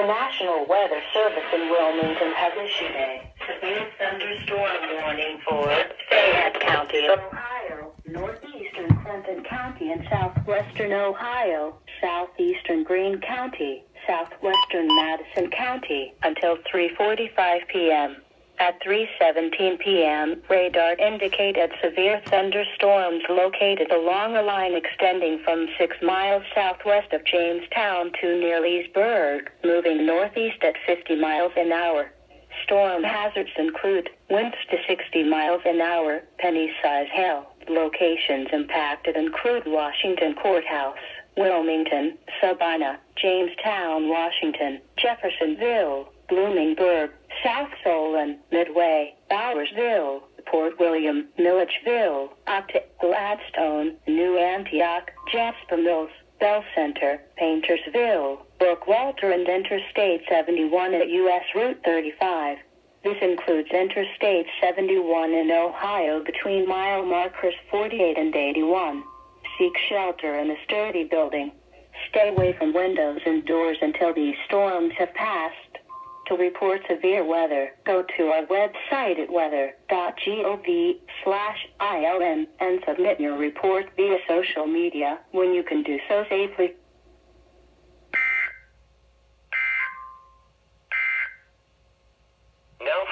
National Weather Service in Wilmington has issued a severe thunderstorm warning for Fayette County, Ohio, northeastern Clinton County and southwestern Ohio, southeastern Greene County, southwestern Madison County, until 3:45 p.m. At 3:17 p.m., radar indicated severe thunderstorms located along a line extending from 6 miles southwest of Jamestown to near Leesburg, moving northeast at 50 miles an hour. Storm hazards include winds to 60 miles an hour, penny-size hail. Locations impacted include Washington Courthouse, Wilmington, Sabina, Jamestown, Washington, Jeffersonville, Bloomingburg, South Solon, Midway, Bowersville, Port William, Milledgeville, Octa, Gladstone, New Antioch, Jasper Mills, Bell Center, Paintersville, Brook Walter and Interstate 71 at U.S. Route 35. This includes Interstate 71 in Ohio between mile markers 48 and 81. Seek shelter in a sturdy building. Stay away from windows and doors until these storms have passed. To report severe weather, go to our website at weather.gov/ILN and submit your report via social media when you can do so safely.